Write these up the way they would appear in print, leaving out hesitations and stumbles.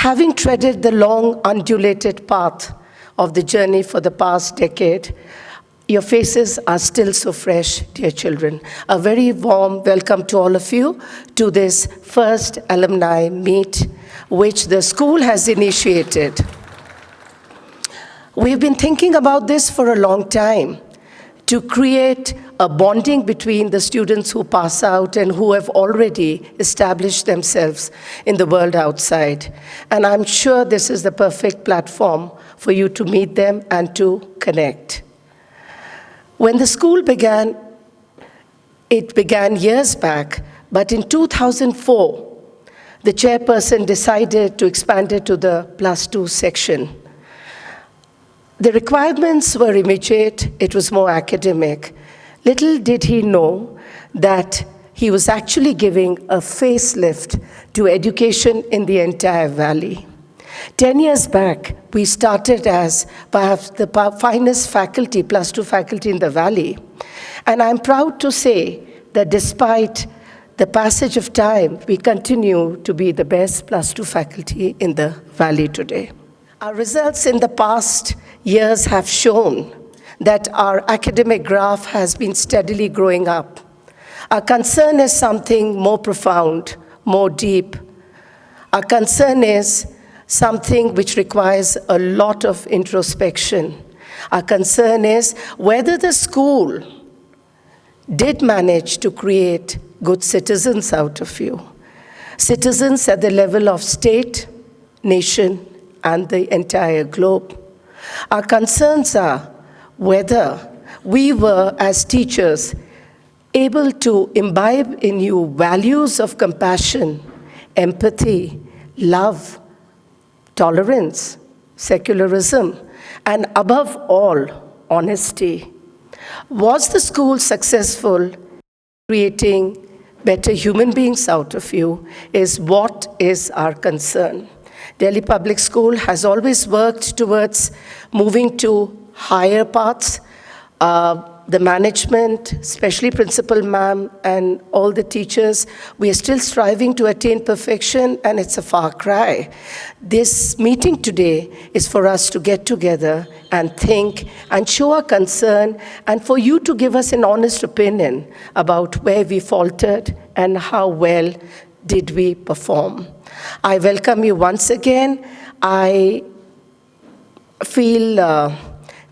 Having treaded the long, undulated path of the journey for the past decade, your faces are still so fresh, dear children. A very warm welcome to all of you to this first alumni meet, which the school has initiated. We've been thinking about this for a long time, to create a bonding between the students who pass out and who have already established themselves in the world outside. And I'm sure this is the perfect platform for you to meet them and to connect. When the school began, it began years back, but in 2004, the chairperson decided to expand it to the +2 section. The requirements were immediate, it was more academic. Little did he know that he was actually giving a facelift to education in the entire valley. 10 years back, we started as perhaps the finest faculty, +2 faculty in the valley. And I'm proud to say that despite the passage of time, we continue to be the best +2 faculty in the valley today. Our results in the past years have shown that our academic graph has been steadily growing up. Our concern is something more profound, more deep. Our concern is something which requires a lot of introspection. Our concern is whether the school did manage to create good citizens out of you. Citizens at the level of state, nation, and the entire globe. Our concerns are whether we were, as teachers, able to imbibe in you values of compassion, empathy, love, tolerance, secularism, and above all, honesty. Was the school successful creating better human beings out of you is what is our concern. Delhi Public School has always worked towards moving to higher paths. The management, especially Principal Ma'am and all the teachers, we are still striving to attain perfection, and it's a far cry. This meeting today is for us to get together and think and show our concern, and for you to give us an honest opinion about where we faltered and how well did we perform. I welcome you once again. I feel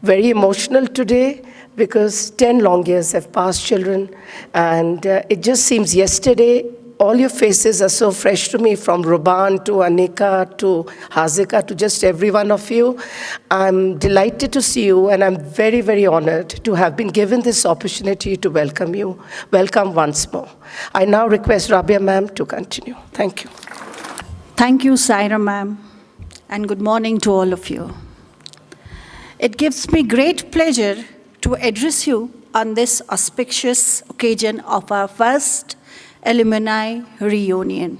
very emotional today because 10 long years have passed, children, and it just seems yesterday. All your faces are so fresh to me, from Ruban to Anika to Hazika to just every one of you. I'm delighted to see you, and I'm very, very honored to have been given this opportunity to welcome you. Welcome once more. I now request Rabia Ma'am to continue. Thank you. Thank you, Saira Ma'am, and good morning to all of you. It gives me great pleasure to address you on this auspicious occasion of our first alumni reunion.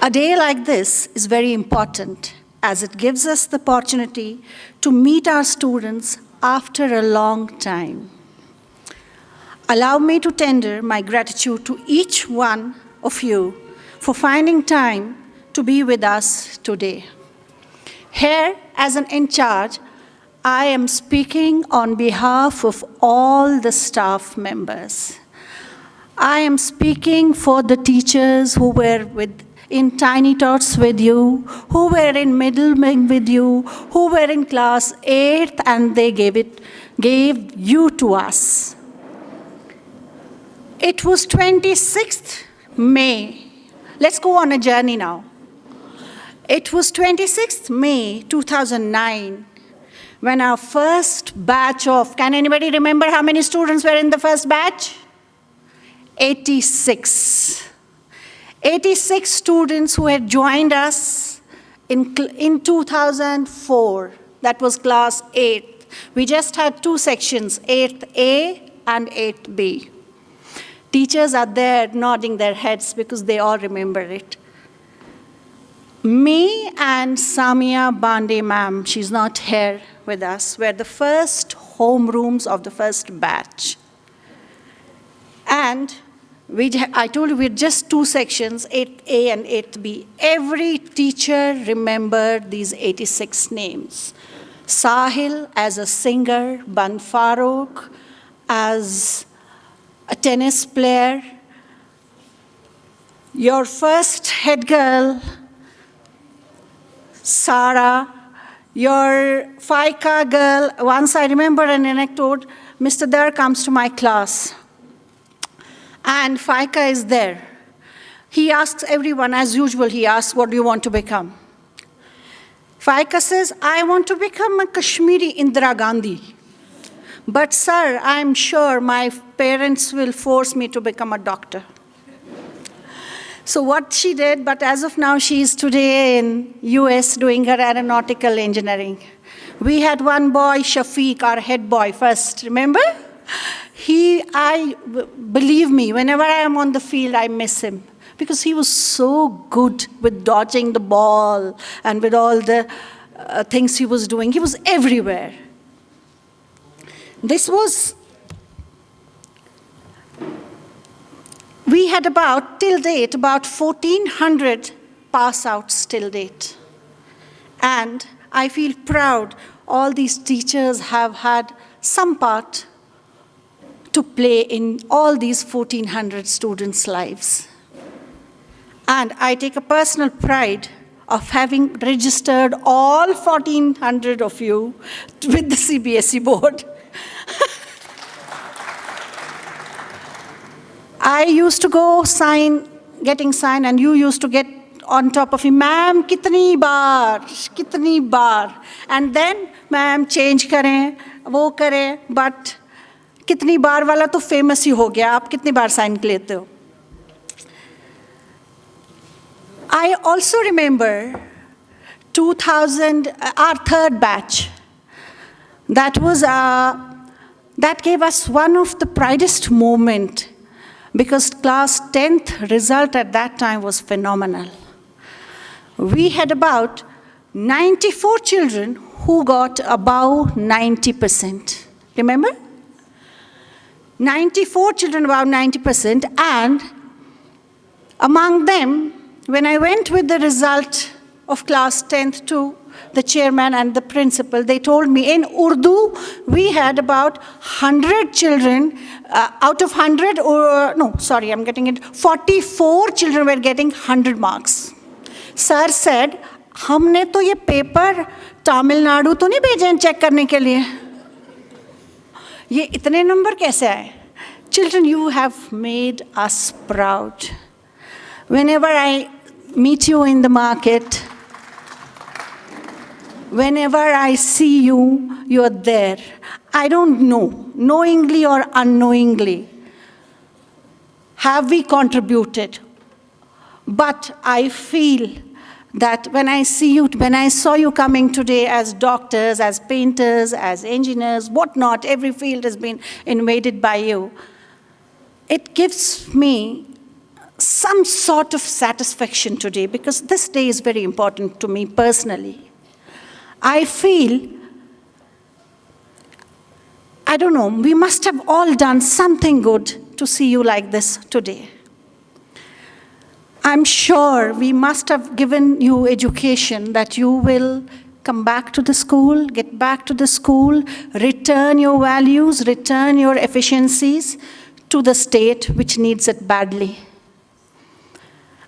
A day like this is very important as it gives us the opportunity to meet our students after a long time. Allow me to tender my gratitude to each one of you for finding time to be with us today. Here, as an in charge, I am speaking on behalf of all the staff members. I am speaking for the teachers who were in Tiny Tots with you, who were in middle wing with you, who were in class 8th, and they gave you to us. It was 26th May. Let's go on a journey now. It was 26th May 2009 when our first batch of, can anybody remember how many students were in the first batch? 86. 86 students who had joined us in 2004. That was class 8. We just had 2 sections, 8th A and 8th B. Teachers are there nodding their heads because they all remember it. Me and Samia Bande ma'am, she's not here with us, were the first homerooms of the first batch. And I told you we're just two sections, 8A and 8B. Every teacher remembered these 86 names. Sahil as a singer, Ban Farooq as a tennis player, your first head girl, Sarah, your FICA girl. Once I remember an anecdote, Mr. Dar comes to my class, and FICA is there. He asks everyone, as usual, he asks, what do you want to become? FICA says, I want to become a Kashmiri Indira Gandhi. But sir, I'm sure my parents will force me to become a doctor. So what she did, but as of now, she is today in US doing her aeronautical engineering. We had one boy, Shafiq, our head boy first, remember? Believe me, whenever I am on the field, I miss him. Because he was so good with dodging the ball and with all the things he was doing. He was everywhere. We had till date, about 1,400 pass-outs till date. And I feel proud all these teachers have had some part to play in all these 1,400 students' lives. And I take a personal pride of having registered all 1,400 of you with the CBSE board. I used to go getting signed, and you used to get on top of me, ma'am, kitni bar? And then, ma'am, change kare, wo kare, but kitni bar wala to famous hi ho gaya, aap kitni bar sign lete ho? I also remember 2000, our third batch. That gave us one of the proudest moments, because class 10th result at that time was phenomenal. We had about 94 children who got above 90%. Remember? 94 children above 90%, and among them, when I went with the result of class 10th to the chairman and the principal, they told me in Urdu, we had about 100 children, out of 100, 44 children were getting 100 marks. Sir said, हमने तो ये paper Tamil Nadu तो नहीं भेजे हैं check करने के लिए. ये इतने नंबर कैसे आए? Children, you have made us proud. Whenever I meet you in the market, whenever I see you, you're there. I don't know, knowingly or unknowingly, have we contributed? But I feel that when I saw you coming today as doctors, as painters, as engineers, whatnot, every field has been invaded by you. It gives me some sort of satisfaction today, because this day is very important to me personally. I feel, I don't know, we must have all done something good to see you like this today. I'm sure we must have given you education that you will come back to the school, get back to the school, return your values, return your efficiencies to the state which needs it badly.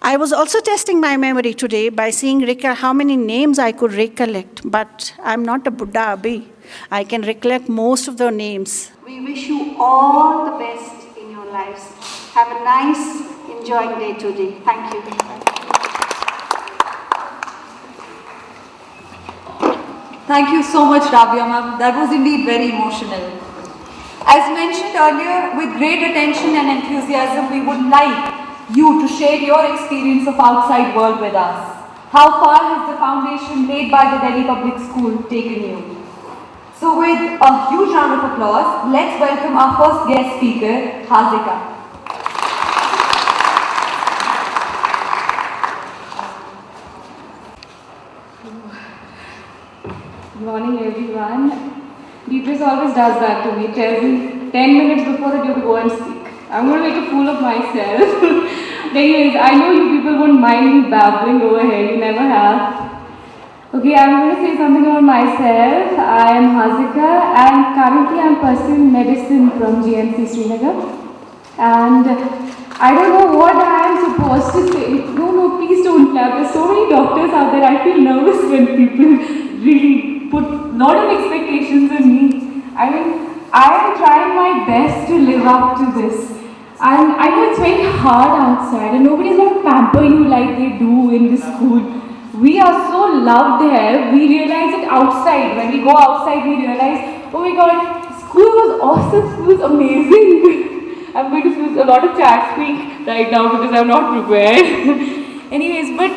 I was also testing my memory today by seeing how many names I could recollect, but I'm not a Buddha Abhi. I can recollect most of the names. We wish you all the best in your lives. Have a nice, enjoying day today. Thank you. Thank you so much, Rabia ma'am. That was indeed very emotional. As mentioned earlier, with great attention and enthusiasm, we would like you to share your experience of outside world with us. How far has the foundation laid by the Delhi Public School taken you? So with a huge round of applause, let's welcome our first guest speaker, Hazika. Good morning everyone. Beatrice always does that to me, tells me 10 minutes before that you have to go and speak. I'm going to make a fool of myself. But anyways, I know you people won't mind me babbling over here. You never have. Okay, I'm going to say something about myself. I am Hazika and currently I'm pursuing medicine from GMC Srinagar. And I don't know what I am supposed to say. No, please don't clap. There's so many doctors out there. I feel nervous when people really put a lot of expectations on me. I mean, I am trying my best to live up to this. And I know it's very hard outside and nobody's going to pamper you like they do in this school. We are so loved here, we realize it outside. When we go outside, we realize, oh my god, school was awesome, school was amazing. I'm going to use a lot of chat speak right now because I'm not prepared. Anyways, but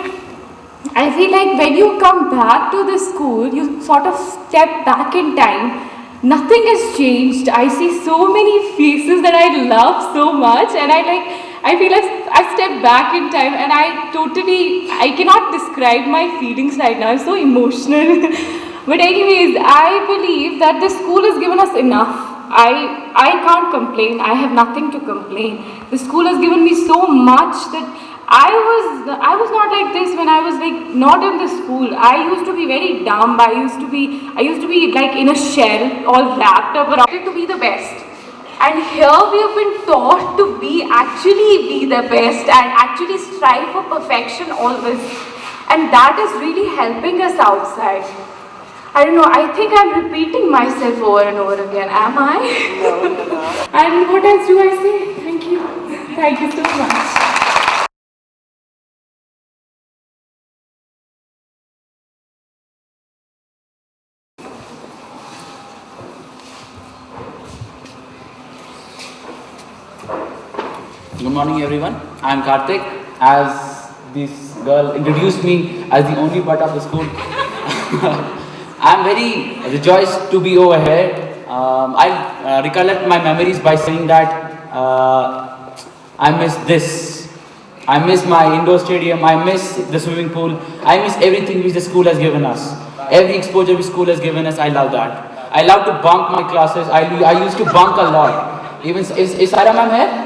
I feel like when you come back to the school, you sort of step back in time. Nothing has changed. I see so many faces that I love so much, and I feel like I've stepped back in time, and I cannot describe my feelings right now. I'm so emotional. But anyways, I believe that the school has given us enough. I can't complain. I have nothing to complain. The school has given me so much that I was not like this when I was like not in the school. I used to be very dumb. I used to be like in a shell, all wrapped up around it to be the best. And here we have been taught to actually be the best and actually strive for perfection always. And that is really helping us outside. I don't know, I think I'm repeating myself over and over again. Am I? No. And what else do I say? Thank you. Thank you so much. Good morning everyone, I am Karthik. As this girl introduced me as the only butt of the school, I am very rejoiced to be over here. I recollect my memories by saying that I miss this. I miss my indoor stadium, I miss the swimming pool, I miss everything which the school has given us. Every exposure which school has given us, I love that. I love to bunk my classes, I used to bunk a lot. Even, is Sarah ma'am here?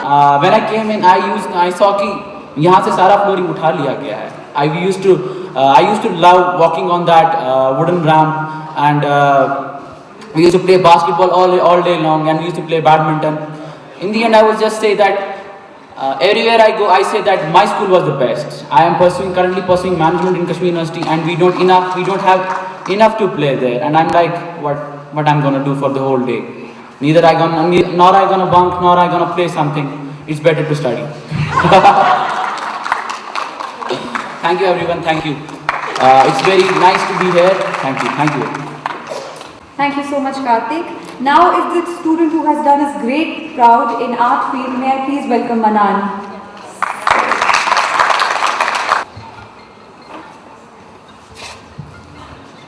When I came in, I saw कि यहाँ से सारा flooring उठा लिया गया है. I used to love walking on that wooden ramp, and we used to play basketball all day long, and we used to play badminton. In the end, I would just say that everywhere I go, I say that my school was the best. I am currently pursuing management in Kashmir University, and we don't have enough to play there. And I'm like, what I'm gonna do for the whole day? Nor I gonna bunk, nor I gonna play something. It's better to study. Thank you everyone, thank you. It's very nice to be here. Thank you. Thank you so much, Karthik. Now is the student who has done us great proud in art field. May I please welcome Manan.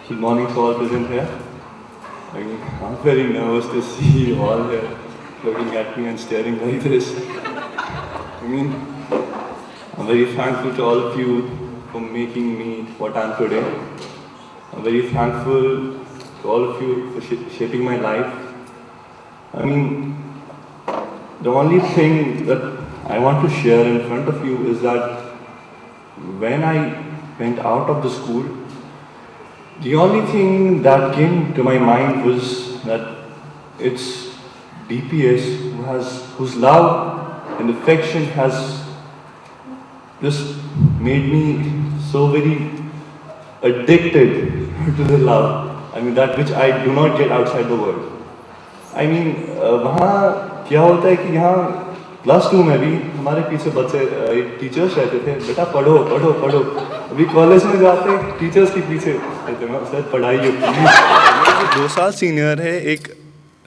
Good morning to all present here. I'm very nervous to see you all here looking at me and staring like this. I'm very thankful to all of you for making me what I am today. I'm very thankful to all of you for shaping my life. The only thing that I want to share in front of you is that when I went out of the school, the only thing that came to my mind was that it's DPS whose love and affection has just made me so very addicted to the love. That which I do not get outside the world. वहाँ क्या होता है कि यहाँ +2 में भी हमारे पीछे बच्चे टीचर्स रहते थे, बेटा पढ़ो पढ़ो पढ़ो. अभी कॉलेज में जाते टीचर्स के पीछे रहते हैं, सर पढ़ाइए प्लीज. 2 साल सीनियर है,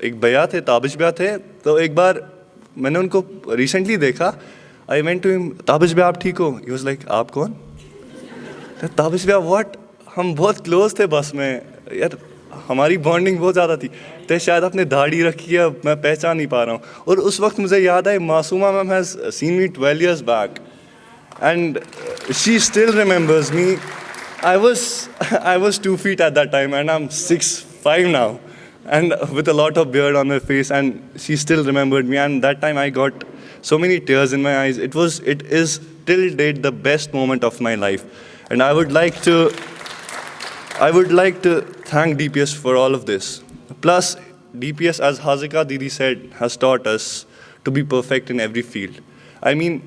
एक भैया थे, ताबिश भैया थे. तो एक बार मैंने उनको रिसेंटली देखा. I went to him, Tabish भैया आप ठीक हो? ही वाज लाइक, आप कौन? ताबिश भैया व्हाट? हम बहुत क्लोज थे बस में यार, हमारी बॉन्डिंग बहुत ज़्यादा थी. तो शायद आपने दाढ़ी रखी है, मैं पहचान नहीं पा रहा हूँ. और उस वक्त मुझे याद है Masuma ma'am has seen me 12 years back and she still remembers me. I was 2 feet at that time and I'm 6'5" now. and with a lot of beard on my face, and she still remembered me. And that time I got so many tears in my eyes. It is till date the best moment of my life, and I would like to thank DPS for all of this. Plus, DPS, as Hazika Didi said, has taught us to be perfect in every field. I mean,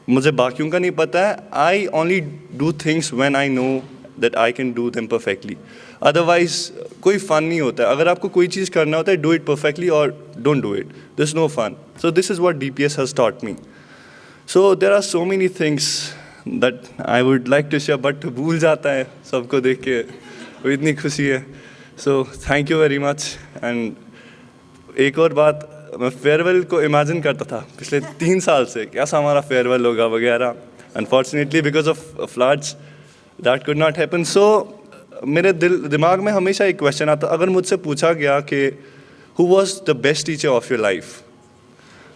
मुझे बाकियों का नहीं पता है. I only do things when I know that I can do them perfectly. Otherwise, कोई fun नहीं होता है. अगर आपको कोई चीज़ करना होता है, do it perfectly or don't do it. There's no fun. So this is what DPS has taught me. So there are so many things that I would like to share, but भूल जाता है सबको देख के. वो इतनी खुशी है. So thank you very much. And एक और बात, मैं फेयरवेल को इमेजिन करता था पिछले 3 साल से, कैसा हमारा फेयरवेल होगा वगैरह. Unfortunately because of floods that could not happen. So मेरे दिमाग में हमेशा एक क्वेश्चन आता, अगर मुझसे पूछा गया कि who was the best teacher of your life,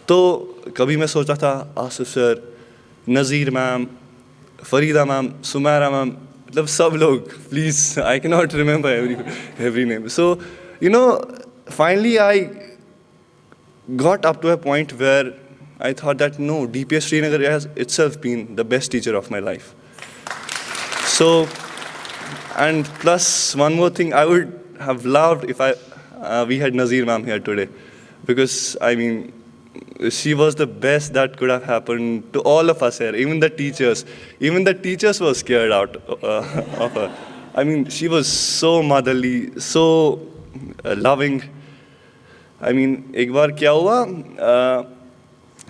तो कभी मैं सोचा था Asif sir, Nazir ma'am, Farida ma'am, Sumaira ma'am, मतलब सब लोग. Please, I can not remember every name. So, you know, finally I got up to a point where I thought that no, DPS Srinagar has itself been the best teacher of my life. So, and plus one more thing, I would have loved if we had Nazir ma'am here today, because I mean, she was the best that could have happened to all of us here, even the teachers. Even the teachers were scared out of her. I mean, she was so motherly, so loving. I mean, एक बार क्या हुआ,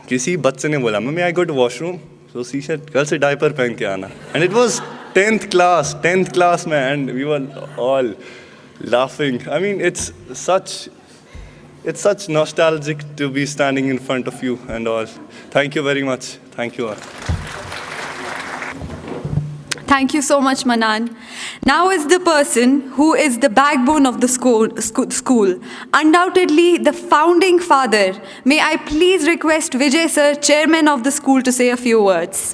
किसी बच्चे ने बोला, mummy I go to washroom, so she said, कल से diaper पहन के आना. And it was 10th class में, and we were all laughing. I mean, it's such nostalgic to be standing in front of you and all. Thank you very much. Thank you all. Thank you so much, Manan. Now is the person who is the backbone of the school. Undoubtedly, the founding father. May I please request Vijay sir, chairman of the school, to say a few words.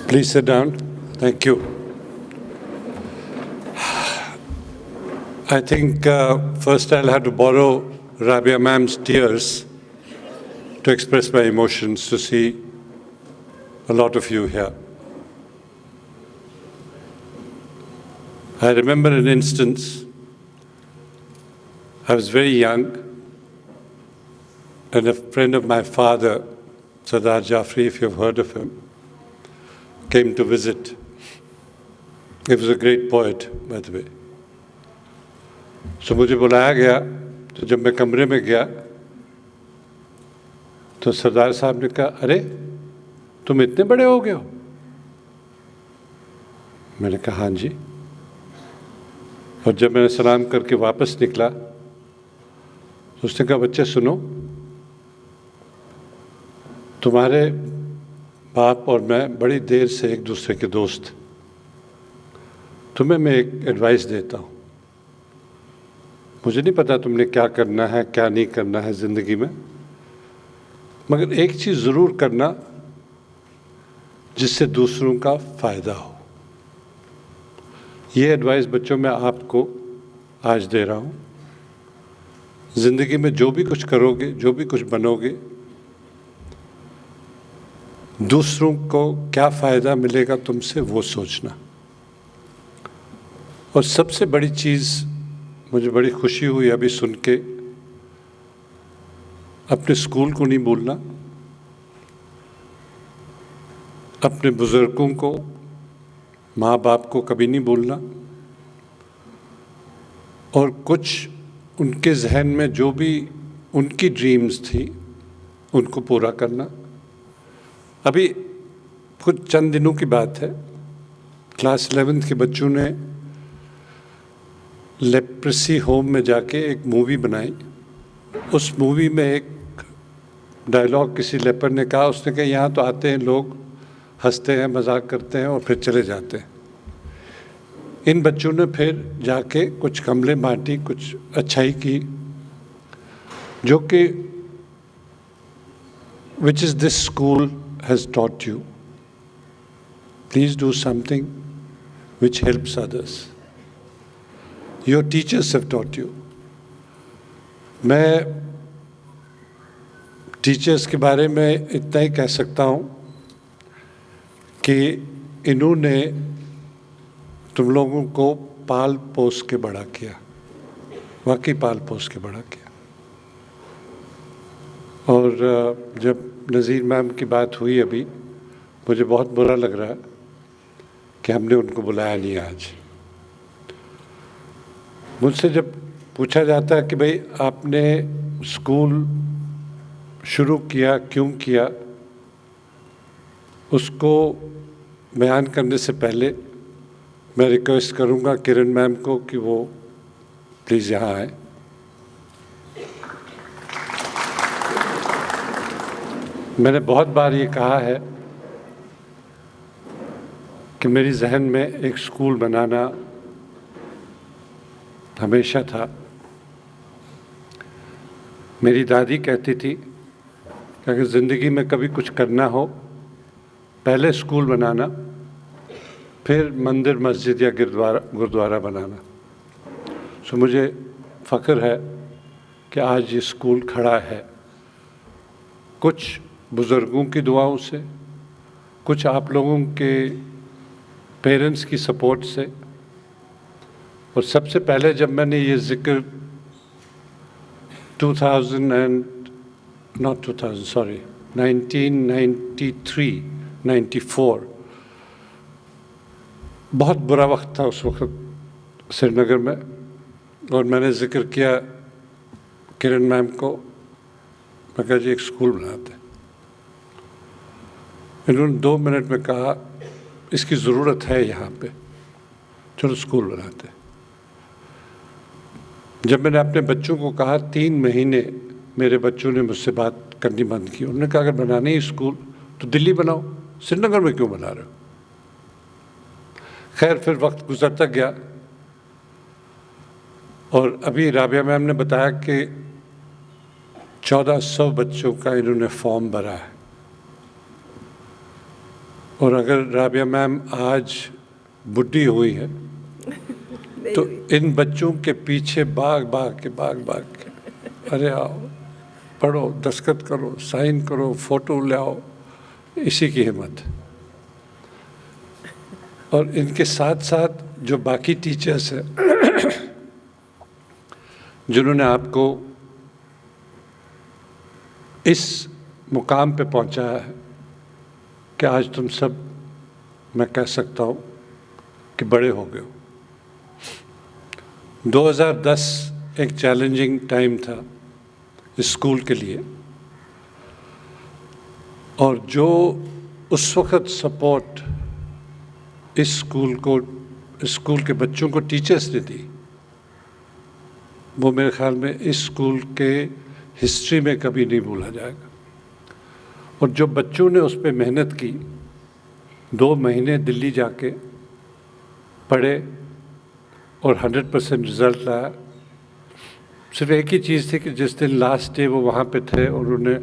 Please sit down. Thank you. I think first I'll have to borrow Rabia ma'am's tears to express my emotions to see a lot of you here. I remember an instance. I was very young, and a friend of my father, Sardar Jafri, if you've heard of him, came to visit. He was a great poet, by the way. So मुझे बुलाया गया, तो जब मैं कमरे में गया तो सरदार साहब ने कहा, अरे तुम इतने बड़े हो गए हो? मैंने कहा हाँ जी. और जब मैंने सलाम करके वापस निकला तो उसने कहा, बच्चे सुनो, तुम्हारे बाप और मैं बड़ी देर से एक दूसरे के दोस्त. तुम्हें मैं एक एडवाइस देता हूँ. मुझे नहीं पता तुमने क्या करना है, क्या नहीं करना है ज़िंदगी में, मगर एक चीज़ ज़रूर करना जिससे दूसरों का फ़ायदा हो. ये एडवाइस बच्चों मैं आपको आज दे रहा हूँ. ज़िंदगी में जो भी कुछ करोगे, जो भी कुछ बनोगे, दूसरों को क्या फ़ायदा मिलेगा तुमसे, वो सोचना. और सबसे बड़ी चीज़, मुझे बड़ी खुशी हुई अभी सुन के, अपने स्कूल को नहीं भूलना, अपने बुज़ुर्गों को, माँ बाप को कभी नहीं भूलना, और कुछ उनके जहन में जो भी उनकी ड्रीम्स थी उनको पूरा करना. अभी कुछ चंद दिनों की बात है, क्लास 11th के बच्चों ने लेप्रेसी होम में जाके एक मूवी बनाई. उस मूवी में एक डायलॉग किसी लेपर ने कहा, उसने कहा यहाँ तो आते हैं लोग, हंसते हैं, मजाक करते हैं और फिर चले जाते हैं. इन बच्चों ने फिर जाके कुछ गमले बांटी, कुछ अच्छाई की, जो कि which is this school has taught you. Please do something which helps others. Your teachers have taught you. मैं टीचर्स के बारे में इतना ही कह सकता हूँ कि इन्होंने तुम लोगों को पाल पोस के बड़ा किया, वाकई पाल पोस के बड़ा किया। और जब नज़ीर मैम की बात हुई अभी, मुझे बहुत बुरा लग रहा है कि हमने उनको बुलाया नहीं आज। मुझसे जब पूछा जाता है कि भाई आपने स्कूल शुरू किया, क्यों किया, उसको बयान करने से पहले मैं रिक्वेस्ट करूंगा किरण मैम को कि वो प्लीज़ यहाँ आए। मैंने बहुत बार ये कहा है कि मेरी जहन में एक स्कूल बनाना हमेशा था। मेरी दादी कहती थी कि अगर ज़िंदगी में कभी कुछ करना हो, पहले स्कूल बनाना, फिर मंदिर, मस्जिद या गुरुद्वारा बनाना। सो मुझे फ़ख्र है कि आज ये स्कूल खड़ा है, कुछ बुज़ुर्गों की दुआओं से, कुछ आप लोगों के पेरेंट्स की सपोर्ट से। और सबसे पहले जब मैंने ये ज़िक्र 1993-94 बहुत बुरा वक्त था उस वक्त श्रीनगर में, और मैंने ज़िक्र किया किरण मैम को, मैं कहा जी एक स्कूल बनाते हैं। इन्होंने 2 मिनट में कहा इसकी ज़रूरत है यहाँ पे, चलो स्कूल बनाते हैं। जब मैंने अपने बच्चों को कहा, 3 महीने मेरे बच्चों ने मुझसे बात करनी बंद की। उन्होंने कहा अगर बनाने ही स्कूल तो दिल्ली बनाओ, श्रीनगर में क्यों बना रहे हो। खैर फिर वक्त गुजरता गया और अभी राबिया मैम ने बताया कि 1400 बच्चों का इन्होंने फॉर्म भरा है। और अगर राबिया मैम आज बुढ़ी हुई है तो इन बच्चों के पीछे भाग भाग के अरे आओ पढ़ो, दस्तखत करो, साइन करो, फ़ोटो ले आओ, इसी की हिम्मत। और इनके साथ साथ जो बाकी टीचर्स हैं जिन्होंने आपको इस मुकाम पे पहुंचाया है कि आज तुम सब, मैं कह सकता हूँ कि बड़े हो गए हो। 2010 एक चैलेंजिंग टाइम था इस स्कूल के लिए, और जो उस वक़्त सपोर्ट इस स्कूल के बच्चों को टीचर्स ने दी, वो मेरे ख्याल में इस स्कूल के हिस्ट्री में कभी नहीं भूला जाएगा। और जो बच्चों ने उस पर मेहनत की, 2 महीने दिल्ली जाके पढ़े और 100% रिज़ल्ट लाया। सिर्फ एक ही चीज़ थी कि जिस दिन लास्ट डे वो वहाँ पे थे और उन्हें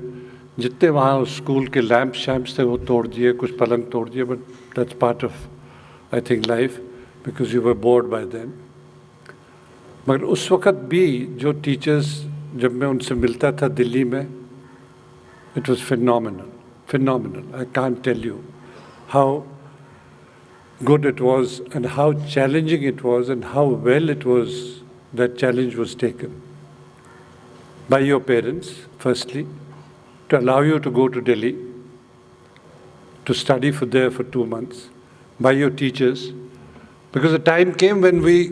जितने वहाँ उस स्कूल के लैम्प शैम्प्स थे वो तोड़ दिए, कुछ पलंग तोड़ दिए, but that's part of I think life, because you were board bye them. मगर उस वक़्त भी जो टीचर्स, जब मैं उनसे मिलता था दिल्ली में, it was phenomenal. I can't tell you how good it was and how challenging it was and how well it was, that challenge was taken by your parents, firstly, to allow you to go to Delhi, to study there for 2 months, by your teachers, because the time came when we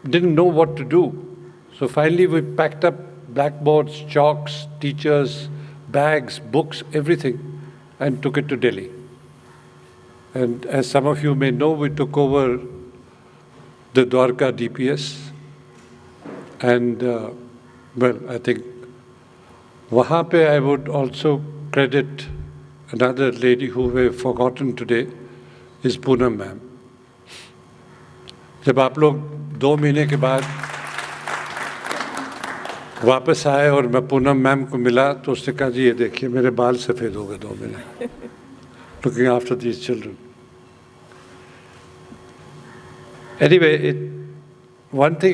didn't know what to do. So finally we packed up blackboards, chalks, teachers, bags, books, everything, and took it to Delhi. And as some of you may know, we took over the Dwarka DPS, and well, I think wahan pe I would also credit another lady who we have forgotten today, is Poonam ma'am. जब आप लोग 2 महीने के बाद वापस आए और मैं पूनम मैम को मिला तो उसने कहा जी ये देखिए मेरे बाल सफ़ेद हो गए 2 महीने looking after these children. Anyway, one thing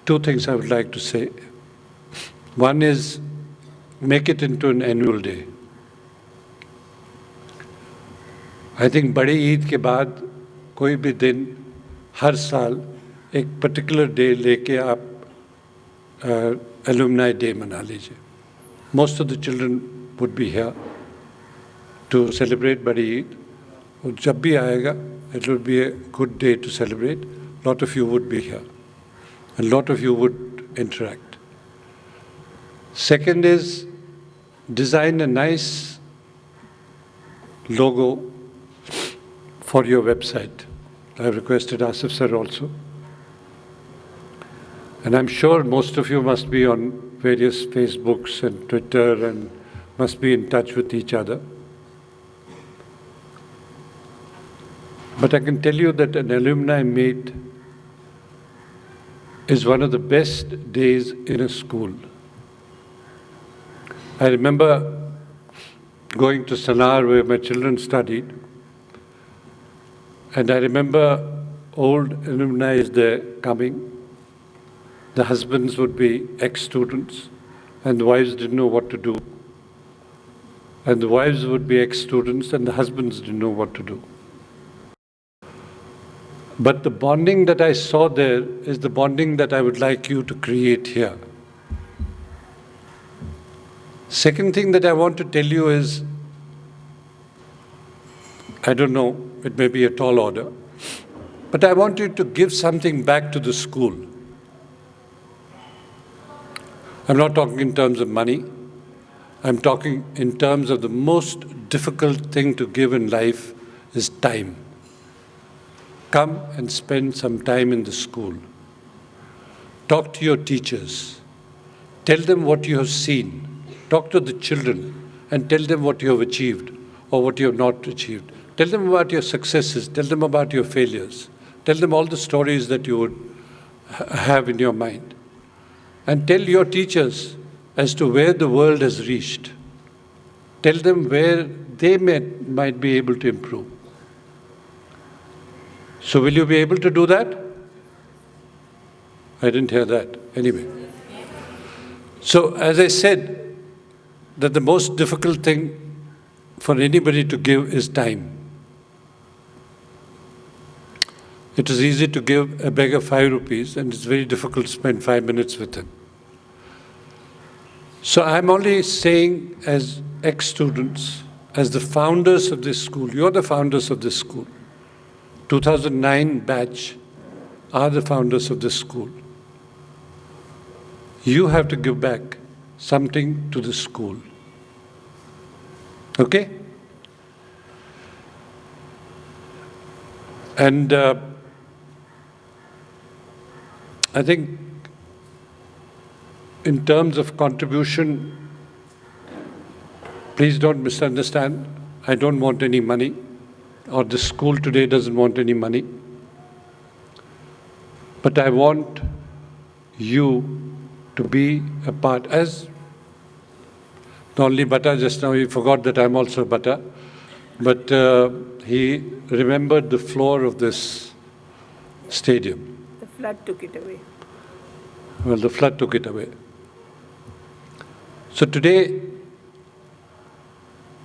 two things I would like to say. One is make it into an annual day. I think बड़ी ईद के बाद कोई भी दिन हर साल एक particular day लेके आप alumni day मना लीजिए. Most of the children would be here to celebrate बड़ी ईद. और जब भी आएगा, it would be a good day to celebrate. A lot of you would be here. A lot of you would interact. Second is design a nice logo for your website. I have requested Asif sir also. And I'm sure most of you must be on various Facebooks and Twitter and must be in touch with each other. But I can tell you that an alumni meet is one of the best days in a school. I remember going to Sanar where my children studied, and I remember old alumni is there coming. The husbands would be ex-students, and the wives didn't know what to do. And the wives would be ex-students, and the husbands didn't know what to do. But the bonding that I saw there is the bonding that I would like you to create here. Second thing that I want to tell you is, I don't know, it may be a tall order, but I want you to give something back to the school. I'm not talking in terms of money. I'm talking in terms of the most difficult thing to give in life is time. Come and spend some time in the school. Talk to your teachers. Tell them what you have seen. Talk to the children and tell them what you have achieved or what you have not achieved. Tell them about your successes. Tell them about your failures. Tell them all the stories that you would have in your mind. And tell your teachers as to where the world has reached. Tell them where they might be able to improve. So will you be able to do that? I didn't hear that. Anyway. So as I said, that the most difficult thing for anybody to give is time. It is easy to give a beggar 5 rupees and it's very difficult to spend 5 minutes with him. So I'm only saying as ex-students, as the founders of this school, you're the founders of this school. 2009 batch are the founders of this school. You have to give back something to the school. Okay? And I think in terms of contribution, please don't misunderstand. I don't want any money, or the school today doesn't want any money. But I want you to be a part. As not only Bata just now, he forgot that I'm also Bata, but he remembered the floor of this stadium. The flood took it away. Well, the flood took it away. So today,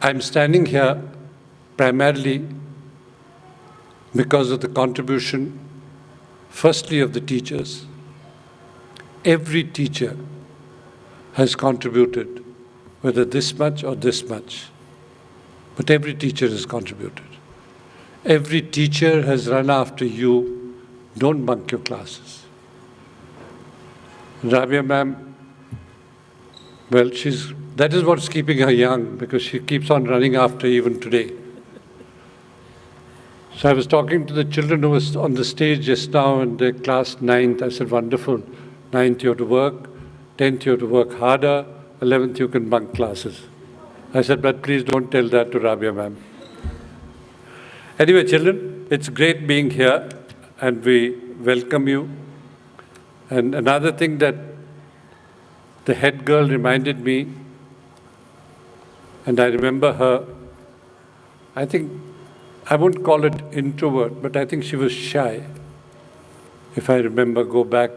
I'm standing here primarily because of the contribution, firstly, of the teachers. Every teacher has contributed, whether this much or this much, but every teacher has contributed. Every teacher has run after you, don't bunk your classes. Rabia ma'am, well, that is what's keeping her young, because she keeps on running after even today. So I was talking to the children who was on the stage just now in the class 9th. I said, wonderful. 9th you have to work, 10th you have to work harder, 11th you can bunk classes. I said, but please don't tell that to Rabia ma'am. Anyway, children, it's great being here and we welcome you. And another thing that the head girl reminded me, and I remember her, I think, I won't call it introvert, but I think she was shy. if I remember, go back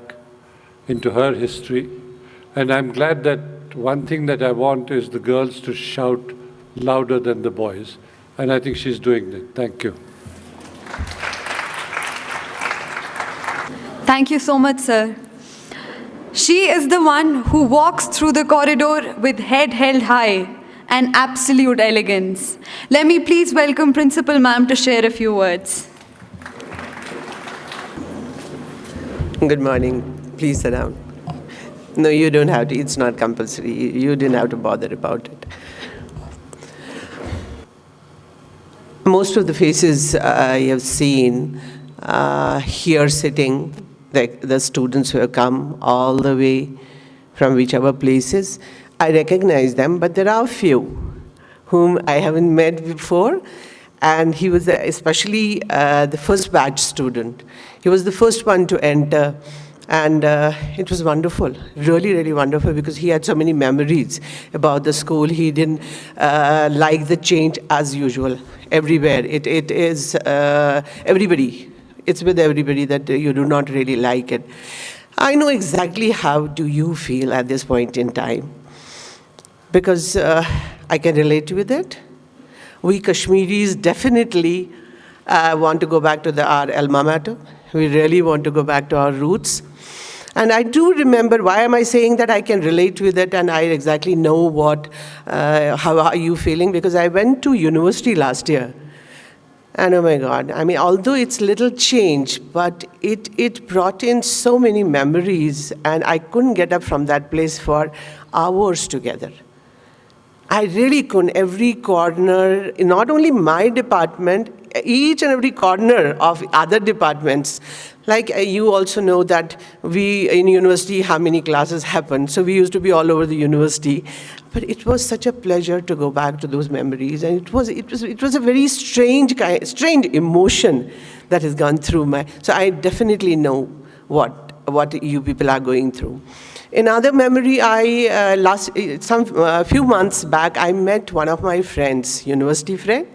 into her history. And I'm glad that one thing that I want is the girls to shout louder than the boys. And I think she's doing that. Thank you. Thank you so much, sir. She is the one who walks through the corridor with head held high and absolute elegance. Let me please welcome Principal Ma'am to share a few words. Good morning. Please sit down. No, you don't have to. It's not compulsory. You didn't have to bother about it. Most of the faces I have seen here sitting, the students who have come all the way from whichever places, I recognize them, but there are a few whom I haven't met before. And he was especially the first batch student. He was the first one to enter. And it was wonderful, really, really wonderful, because he had so many memories about the school. He didn't like the change as usual, everywhere. It is everybody. It's with everybody that you do not really like it. I know exactly how do you feel at this point in time, because I can relate with it. We Kashmiris definitely want to go back to our alma mater. We really want to go back to our roots. And I do remember, why am I saying that I can relate with it and I exactly know how are you feeling? Because I went to university last year. And oh my God, I mean, although it's little change, but it brought in so many memories, and I couldn't get up from that place for hours together. I really couldn't. Every corner, not only my department, each and every corner of other departments. Like you also know that we in university, how many classes happen. So we used to be all over the university. But it was such a pleasure to go back to those memories. And it was a very strange emotion that has gone through my, so I definitely know what you people are going through. Another memory, a few months back, I met one of my friends, university friend.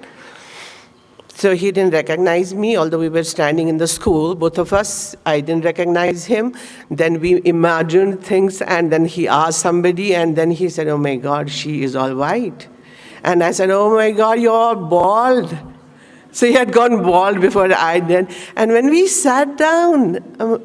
So he didn't recognize me, although we were standing in the school, both of us. I didn't recognize him. Then we imagined things, and then he asked somebody, and then he said, oh my God, she is all white. And I said, oh my God, you're bald. So he had gone bald before I did. And when we sat down,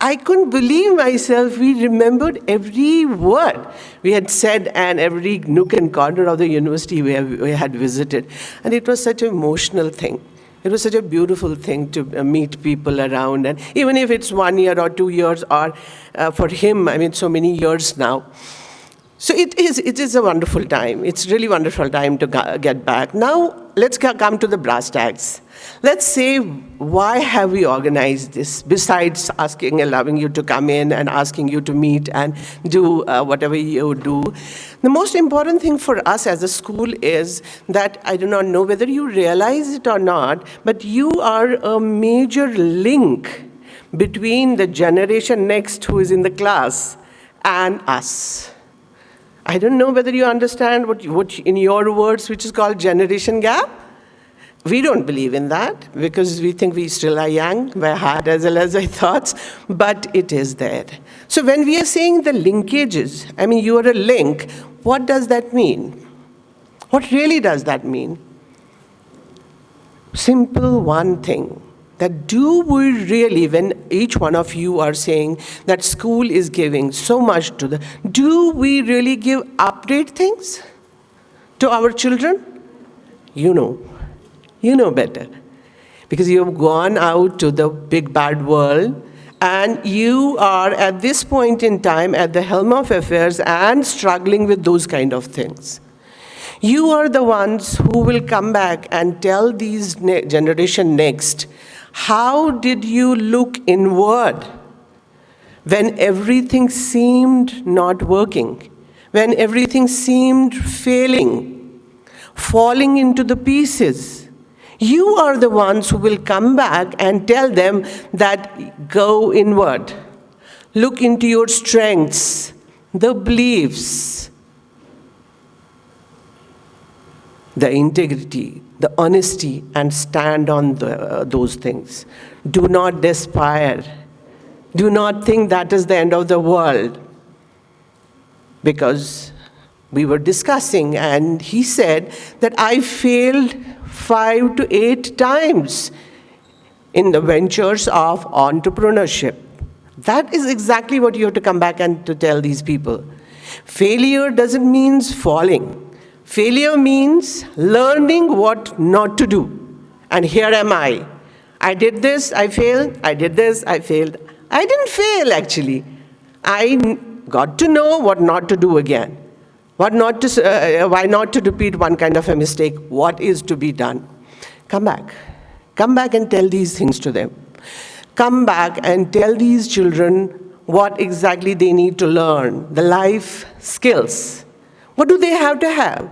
I couldn't believe myself. We remembered every word we had said and every nook and corner of the university we had visited. And it was such an emotional thing. It was such a beautiful thing to meet people around. And even if it's 1 year or 2 years, or for him, I mean, so many years now. So it is a wonderful time. It's really wonderful time to get back. Now, let's come to the brass tacks. Let's say, why have we organized this, besides asking and allowing you to come in and asking you to meet and do whatever you do? The most important thing for us as a school is that, I do not know whether you realize it or not, but you are a major link between the generation next who is in the class and us. I don't know whether you understand what in your words, which is called generation gap. We don't believe in that because we think we still are young by heart as well as by thoughts, but it is there. So when we are saying the linkages, I mean, you are a link, what does that mean? What really does that mean? Simple one thing. That do we really, when each one of you are saying that school is giving so much to do we really update things to our children? You know better. Because you have gone out to the big bad world, and you are at this point in time at the helm of affairs and struggling with those kind of things. You are the ones who will come back and tell these generation next, how did you look inward when everything seemed not working, when everything seemed failing, falling into the pieces? You are the ones who will come back and tell them that go inward, look into your strengths, the beliefs, the integrity, the honesty, and stand on those things. Do not despair. Do not think that is the end of the world. Because we were discussing, and he said that I failed 5 to 8 times in the ventures of entrepreneurship. That is exactly what you have to come back and to tell these people. Failure doesn't mean falling. Failure means learning what not to do. And here am I. I did this, I failed. I did this, I failed. I didn't fail, actually. I got to know what not to do again. Why not to repeat one kind of a mistake? What is to be done? Come back. Come back and tell these things to them. Come back and tell these children what exactly they need to learn, the life skills. What do they have to have?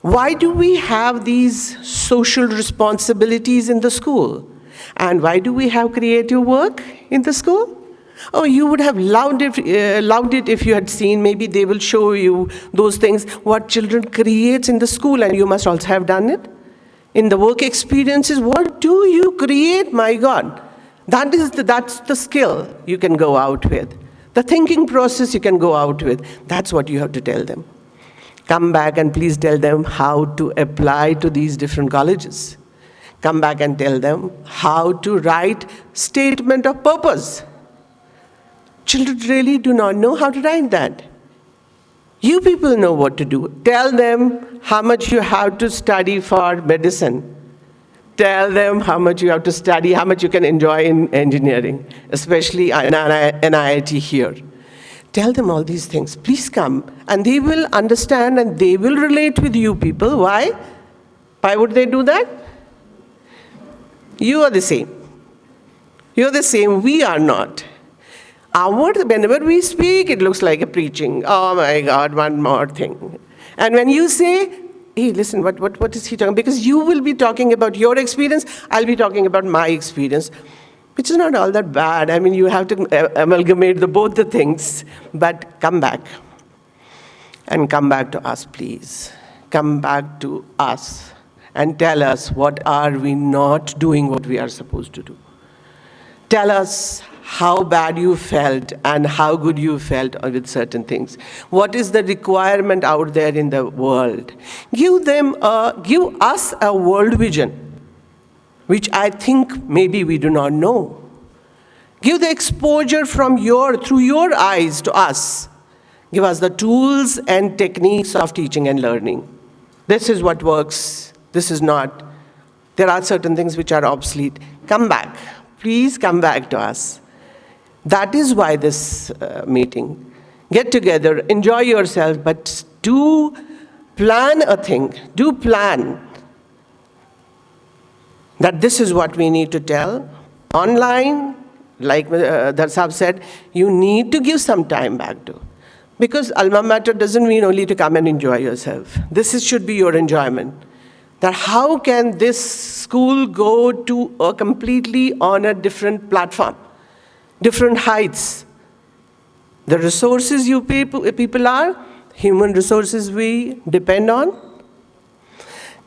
Why do we have these social responsibilities in the school? And why do we have creative work in the school? Oh, you would have loved it if you had seen. Maybe they will show you those things, what children create in the school, and you must also have done it. In the work experiences, what do you create, my God? That's the skill you can go out with. The thinking process you can go out with. That's what you have to tell them. Come back and please tell them how to apply to these different colleges. Come back and tell them how to write statement of purpose. Children really do not know how to write that. You people know what to do. Tell them how much you have to study for medicine. Tell them how much you have to study, how much you can enjoy in engineering, especially in NIIT here. Tell them all these things. Please come. And they will understand and they will relate with you people. Why? Why would they do that? You are the same. You're the same. We are not. Whenever we speak, it looks like a preaching. Oh my God, one more thing. And when you say, hey, listen, what is he talking? Because you will be talking about your experience, I'll be talking about my experience, which is not all that bad. I mean, you have to amalgamate both the things, but come back. And come back to us, please. Come back to us and tell us what are we not doing what we are supposed to do. Tell us how bad you felt and how good you felt with certain things. What is the requirement out there in the world? Give us a world vision, which I think maybe we do not know. Give the exposure through your eyes to us. Give us the tools and techniques of teaching and learning. This is what works. This is not. There are certain things which are obsolete. Come back. Please come back to us. That is why this meeting. Get together, enjoy yourself, but do plan a thing. Do plan that this is what we need to tell. Online, like Darsab said, you need to give some time back to. Because alma mater doesn't mean only to come and enjoy yourself. Should be your enjoyment. That how can this school go to a completely on a different platform? Different heights. The resources you people are, human resources we depend on.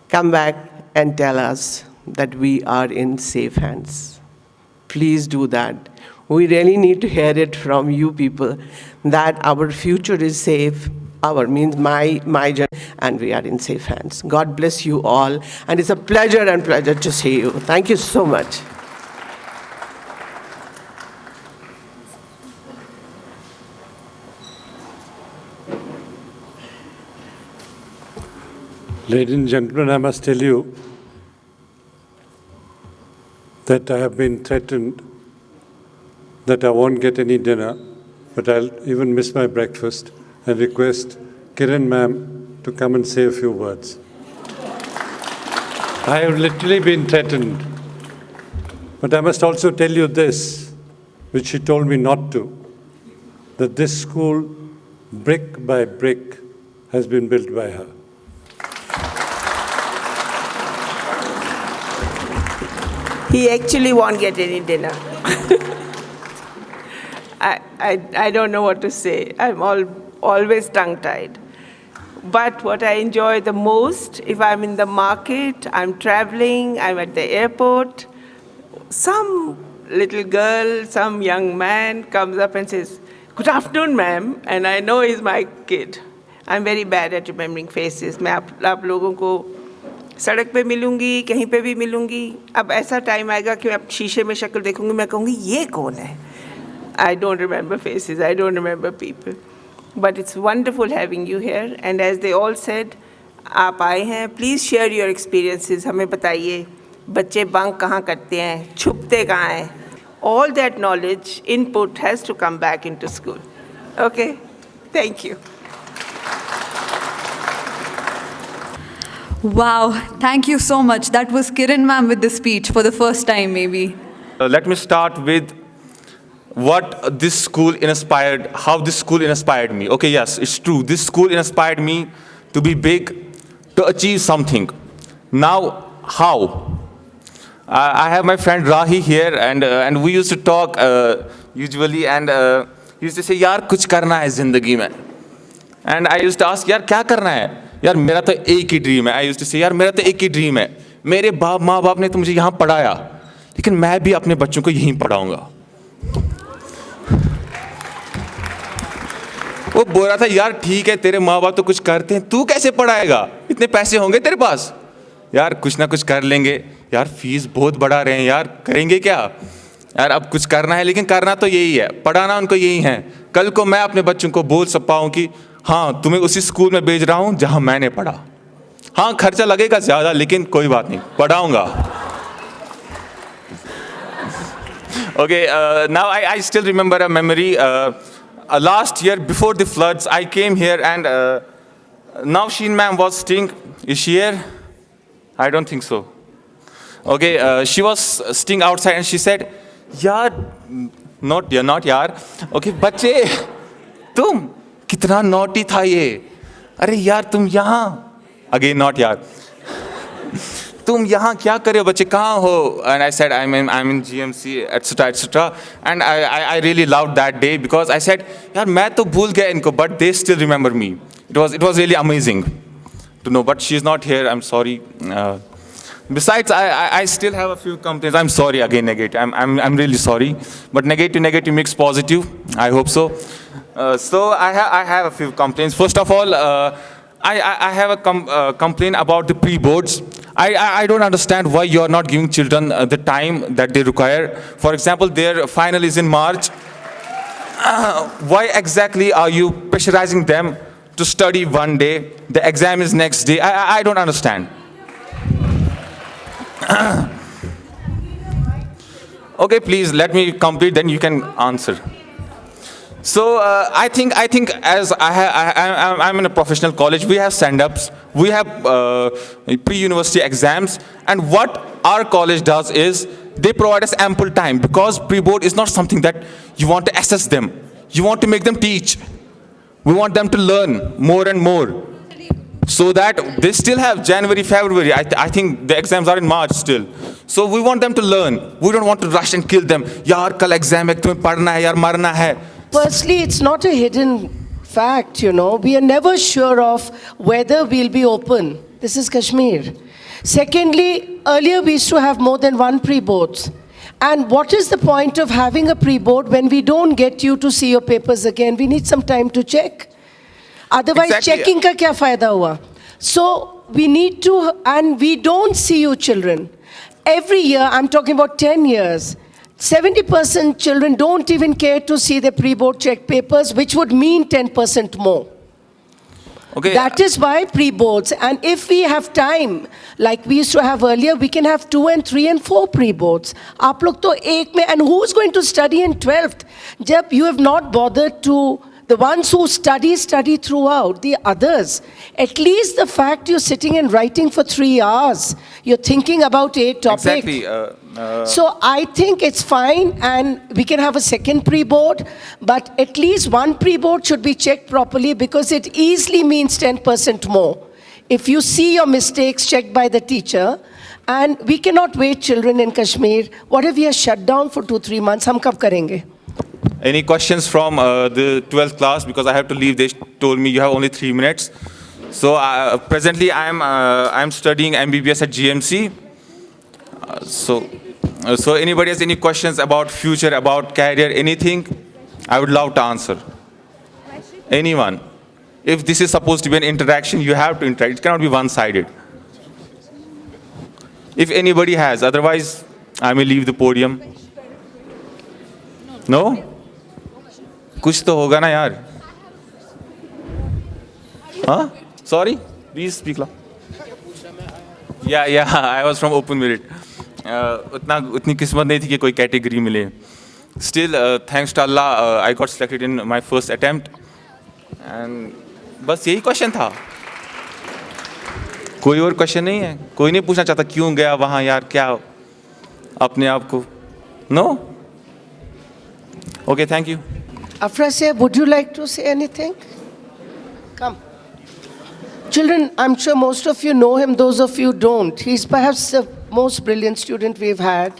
Come back and tell us that we are in safe hands. Please do that. We really need to hear it from you people that our future is safe. Our means my journey, and we are in safe hands. God bless you all, and it's a pleasure to see you. Thank you so much. Ladies and gentlemen, I must tell you that I have been threatened that I won't get any dinner, but I'll even miss my breakfast and request Kiran ma'am to come and say a few words. I have literally been threatened. But I must also tell you this, which she told me not to, that this school, brick by brick, has been built by her. He actually won't get any dinner. I don't know what to say. I'm always tongue-tied. But what I enjoy the most, if I'm in the market, I'm traveling, I'm at the airport, some little girl, some young man comes up and says, "Good afternoon, ma'am," and I know he's my kid. I'm very bad at remembering faces. मैं आप लोगों को सड़क पे मिलूंगी, कहीं पे भी मिलूंगी. अब ऐसा टाइम आएगा कि मैं शीशे में शक्ल देखूंगी, मैं कहूंगी ये कौन है? I don't remember faces. I don't remember people. But it's wonderful having you here. And as they all said, आप आए हैं. Please share your experiences. हमें बताइए. बच्चे बंक कहाँ करते हैं? छुपते कहाँ हैं? All that knowledge, input has to come back into school. Okay? Thank you. Wow, thank you so much. That was Kiran ma'am with the speech for the first time, maybe. Let me start with what this school inspired, how this school inspired me. Okay, yes, it's true. This school inspired me to be big, to achieve something. Now, how? I have my friend Rahi here, and we used to talk usually, and he used to say, "Yaar, kuch karna hai zindagi mein." And I used to ask, "Yaar, kya karna hai?" यार मेरा तो एक ही dream है. I used to से यार मेरा तो एक ही ड्रीम है. मेरे माँ बाप ने तो मुझे यहाँ पढ़ाया, लेकिन मैं भी अपने बच्चों को यहीं पढ़ाऊंगा. वो बोल रहा था यार ठीक है तेरे माँ बाप तो कुछ करते हैं, तू कैसे पढ़ाएगा? इतने पैसे होंगे तेरे पास? यार कुछ ना कुछ कर लेंगे. यार फीस बहुत बढ़ा रहे हैं यार, करेंगे क्या? यार अब कुछ करना है, लेकिन करना तो यही है, पढ़ाना उनको यही है. कल को मैं अपने बच्चों को बोल सकता हूँ कि हाँ तुम्हें उसी स्कूल में भेज रहा हूँ जहाँ मैंने पढ़ा. हाँ खर्चा लगेगा ज़्यादा, लेकिन कोई बात नहीं, पढ़ाऊँगा. Okay, now I still remember a memory. Last year before the floods, I came here and Navsheen ma'am was staying. Is she here? I don't think so. Okay, she was staying outside and she said, "Yaar, not yaar. Okay, बच्चे, तुम कितना naughty था ये. अरे यार तुम यहाँ, again not यार, तुम यहाँ क्या कर रहे हो बच्चे, कहाँ हो?" And I said, I'm in GMC, etc., etc. And I really loved that day because I said, यार मैं तो भूल गया इनको, but they still remember me. It was really amazing to know. But she's not here. I'm sorry. Besides, I still have a few complaints. I'm sorry again, negative. I'm really sorry. But negative makes positive. I hope so. So I have a few complaints. First of all, I have a complaint about the pre-boards. I don't understand why you are not giving children the time that they require. For example, their final is in March. Why exactly are you pressurizing them to study one day? The exam is next day. I don't understand. Okay, please let me complete, then you can answer. So I think as I'm in a professional college, we have stand-ups, we have pre-university exams, and what our college does is they provide us ample time, because pre-board is not something that you want to assess them. You want to make them teach. We want them to learn more and more, so that they still have January, February. I think the exams are in March still. So we want them to learn. We don't want to rush and kill them. Yaar, kal exam hai, tumhe padhna hai, yaar, marna hai. Firstly, it's not a hidden fact, you know. We are never sure of whether we'll be open. This is Kashmir. Secondly, earlier we used to have more than one pre-boards. And what is the point of having a pre-board when we don't get you to see your papers again? We need some time to check. Otherwise, Exactly. checking ka kya fayda hua? So we need to, and we don't see you children. Every year, I'm talking about 10 years, 70% children don't even care to see their pre-board check papers, which would mean 10% more. Okay. That is why pre-boards. And if we have time, like we used to have earlier, we can have 2 and 3 and 4 pre-boards. Aap log to ek mein, and who's going to study in 12th? Jab you have not bothered to, the ones who study throughout, the others. At least the fact you're sitting and writing for 3 hours, you're thinking about a topic. Exactly. So I think it's fine, and we can have a second pre-board, but at least one pre-board should be checked properly, because it easily means 10% more. If you see your mistakes checked by the teacher, and we cannot wait children in Kashmir. What if we are shut down for 2-3 months? Hum kab karenge? Any questions from the 12th class? Because I have to leave. They told me you have only 3 minutes. So presently I'm studying MBBS at GMC. So So anybody has any questions about future, about career, anything? I would love to answer. Anyone? If this is supposed to be an interaction, you have to interact. It cannot be one-sided. If anybody has, otherwise I may leave the podium. No? कुछ तो होगा ना यार? Huh? Sorry? Please speak loud. Yeah, I was from Open Merit. उतनी किस्मत नहीं थी कि कोई कैटेगरी मिले. Still, thanks to Allah, I got selected in my first attempt. And बस यही क्वेश्चन था. कोई और क्वेश्चन नहीं है. कोई नहीं पूछना चाहता क्यों गया वहाँ यार, क्या अपने आप को. No? Okay, thank you. Afrasiab, would you like to say anything? Come. Children, I'm sure most of you know him, those of you don't. He's perhaps the most brilliant student we've had.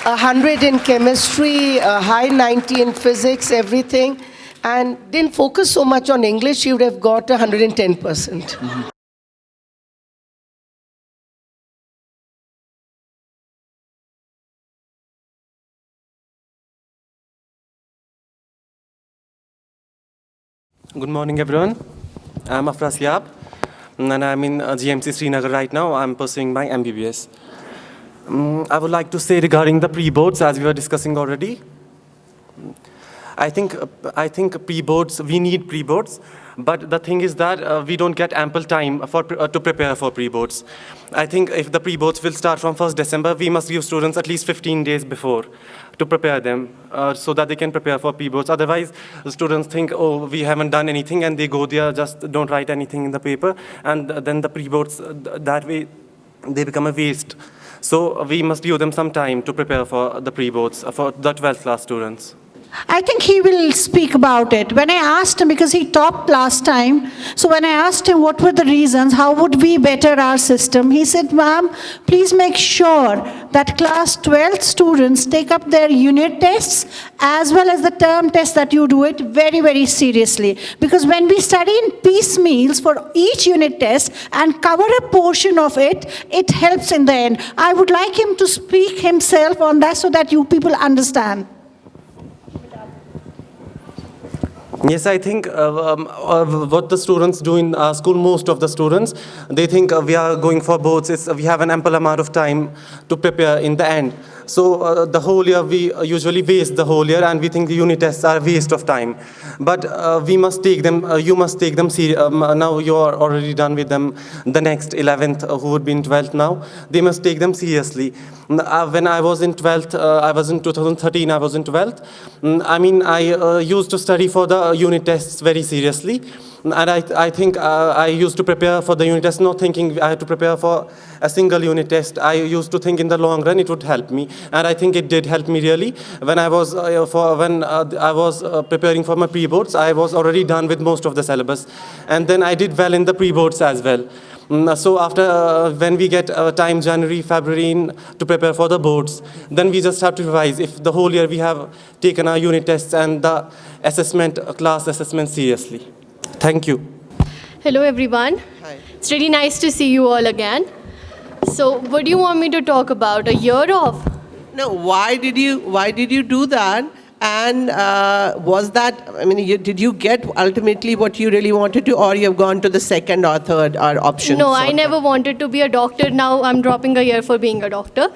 100 in chemistry, a high 90 in physics, everything. And didn't focus so much on English, he would have got 110%. Good morning, everyone. I'm Afrasiab, and I'm in GMC Srinagar right now. I'm pursuing my MBBS. I would like to say regarding the pre-boards, as we were discussing already. I think pre-boards, we need pre-boards, but the thing is that we don't get ample time to prepare for pre-boards. I think if the pre-boards will start from 1st December, we must give students at least 15 days before to prepare them so that they can prepare for pre-boards. Otherwise, the students think, oh, we haven't done anything, and they go there, just don't write anything in the paper, and then the pre-boards, that way, they become a waste. So we must give them some time to prepare for the pre-boards for the 12th class students. I think he will speak about it. When I asked him, because he talked last time, so when I asked him what were the reasons, how would we better our system, he said, ma'am, please make sure that class 12 students take up their unit tests as well as the term tests, that you do it very, very seriously. Because when we study in piecemeals for each unit test and cover a portion of it, it helps in the end. I would like him to speak himself on that so that you people understand. Yes, I think what the students do in school, most of the students, they think we are going for boards, we have an ample amount of time to prepare in the end. So the whole year, we usually waste the whole year, and we think the unit tests are a waste of time. But we must take them, you must take them seriously. Now you are already done with them. The next 11th, who would be in 12th now, they must take them seriously. When I was in 12th, I was in 2013, I was in 12th. I used to study for the unit tests very seriously. And I think I used to prepare for the unit test, not thinking I had to prepare for a single unit test. I used to think in the long run it would help me, and I think it did help me really. When I was preparing for my pre-boards, I was already done with most of the syllabus, and then I did well in the pre-boards as well. So after, when we get time, January, February, to prepare for the boards, then we just have to revise. If the whole year we have taken our unit tests and the assessment, class assessment seriously. Thank you. Hello, everyone. Hi. It's really nice to see you all again. So, what do you want me to talk about? A year off? No, why did you do that? And was that, did you get ultimately what you really wanted to, or you have gone to the second or third option? No, I never wanted to be a doctor. Now I'm dropping a year for being a doctor.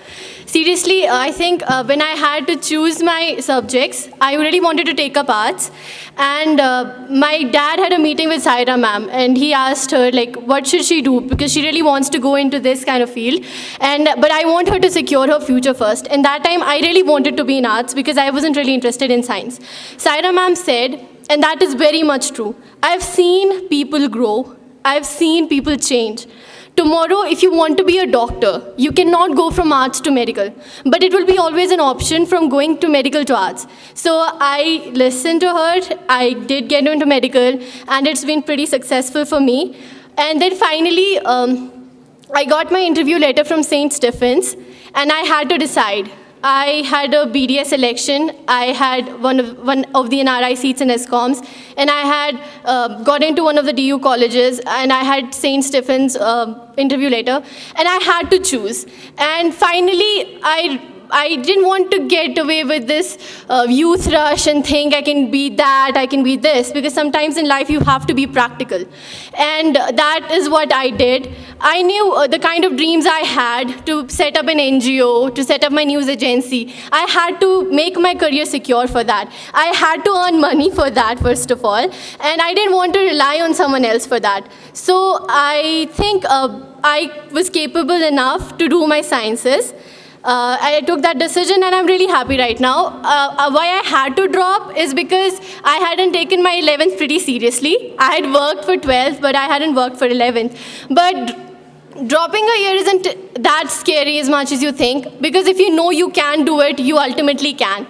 Seriously, I think when I had to choose my subjects, I really wanted to take up arts. And my dad had a meeting with Saira ma'am, and he asked her, like, what should she do? Because she really wants to go into this kind of field. But I want her to secure her future first. And that time, I really wanted to be in arts because I wasn't really interested in science. Saira ma'am said, and that is very much true, I've seen people grow. I've seen people change. Tomorrow, if you want to be a doctor, you cannot go from arts to medical. But it will be always an option from going to medical to arts. So I listened to her. I did get into medical, and it's been pretty successful for me. And then finally, I got my interview letter from St. Stephen's, and I had to decide. I had a BDS election. I had one of the NRI seats in ESCOMs, and I had got into one of the DU colleges, and I had St. Stephen's interview later, and I had to choose. And finally, I I didn't want to get away with this youth rush and think I can be that, I can be this, because sometimes in life you have to be practical. And that is what I did. I knew the kind of dreams I had to set up an NGO, to set up my news agency. I had to make my career secure for that. I had to earn money for that, first of all, and I didn't want to rely on someone else for that. So I think I was capable enough to do my sciences. I took that decision and I'm really happy right now. Why I had to drop is because I hadn't taken my 11th pretty seriously. I had worked for 12th, but I hadn't worked for 11th. But dropping a year isn't that scary as much as you think, because if you know you can do it, you ultimately can.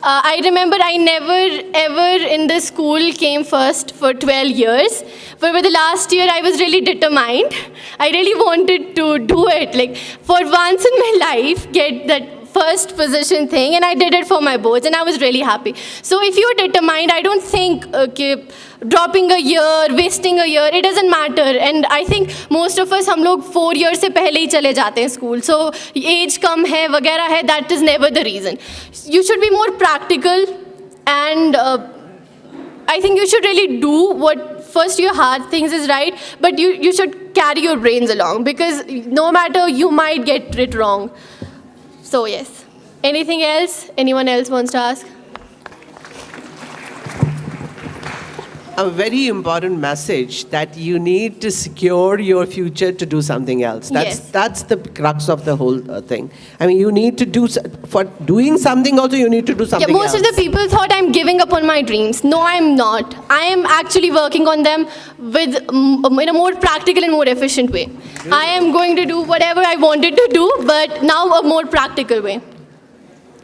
I remember I never ever in the school came first for 12 years. But for the last year, I was really determined. I really wanted to do it. Like, for once in my life, get that first position thing, and I did it for my boards, and I was really happy. So if you're determined, I don't think dropping a year, wasting a year, it doesn't matter. And I think most of us, हम लोग 4 years से पहले ही चले जाते हैं school. So age कम है, वगैरह है, that is never the reason. You should be more practical, and I think you should really do what first your heart thinks is right, but you should carry your brains along, because no matter, you might get it wrong. So yes. Anything else? Anyone else wants to ask? A very important message that you need to secure your future to do something else. That's the crux of the whole thing. I mean, you need to do, for doing something also, you need to do something most else. of the people thought I'm giving up on my dreams. No, I'm not. I am actually working on them with in a more practical and more efficient way. I am going to do whatever I wanted to do, but now a more practical way.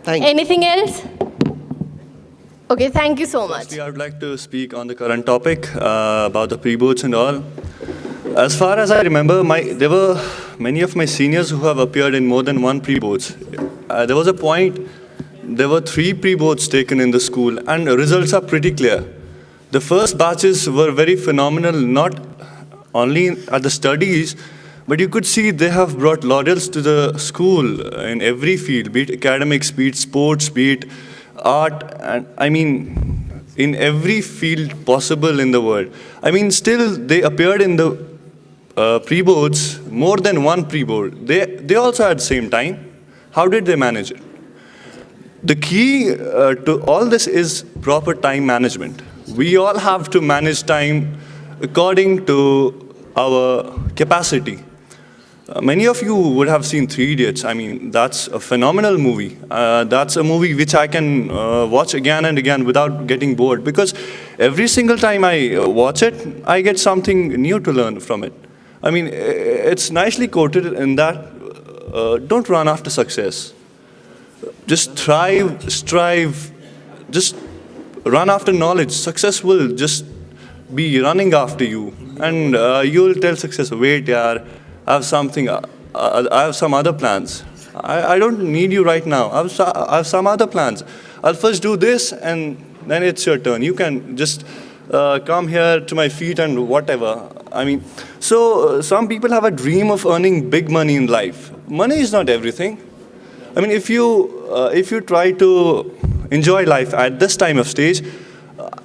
Thank you. Anything else? Okay, thank you so much. Firstly, I would like to speak on the current topic about the pre-boards and all. As far as I remember, there were many of my seniors who have appeared in more than one pre-boards. There was a point, there were 3 pre-boards taken in the school, and results are pretty clear. The first batches were very phenomenal, not only at the studies, but you could see they have brought laurels to the school in every field, be it academics, be it sports, be it art, and I mean, in every field possible in the world. I mean, still they appeared in the pre-boards, more than one pre-board. They also had the same time. How did they manage it? The key to all this is proper time management. We all have to manage time according to our capacity. Many of you would have seen 3 Idiots. I mean, that's a phenomenal movie. That's a movie which I can watch again and again without getting bored, because every single time I watch it, I get something new to learn from it. I mean, it's nicely quoted in that, don't run after success. Just strive, just run after knowledge. Success will just be running after you. And you'll tell success, wait, yaar, I have some other plans. I don't need you right now. I have some other plans. I'll first do this, and then it's your turn. You can just come here to my feet and whatever. I mean, so some people have a dream of earning big money in life. Money is not everything. I mean, if you try to enjoy life at this time of stage,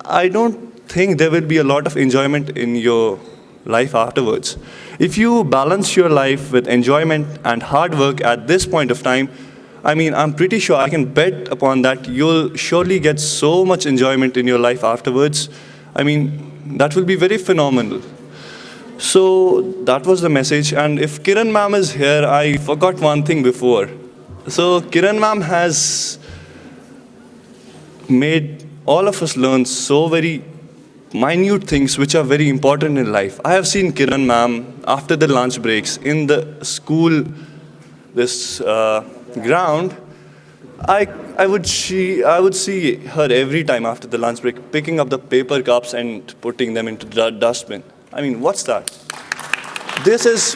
I don't think there will be a lot of enjoyment in your life afterwards. If you balance your life with enjoyment and hard work at this point of time, I mean, I'm pretty sure, I can bet upon that, you'll surely get so much enjoyment in your life afterwards. I mean, that will be very phenomenal. So that was the message. And if Kiran ma'am is here, I forgot one thing before. So Kiran ma'am has made all of us learn so very minute things which are very important in life. I have seen Kiran ma'am after the lunch breaks in the school, this ground. I would see her every time after the lunch break picking up the paper cups and putting them into the dustbin. I mean, what's that? This is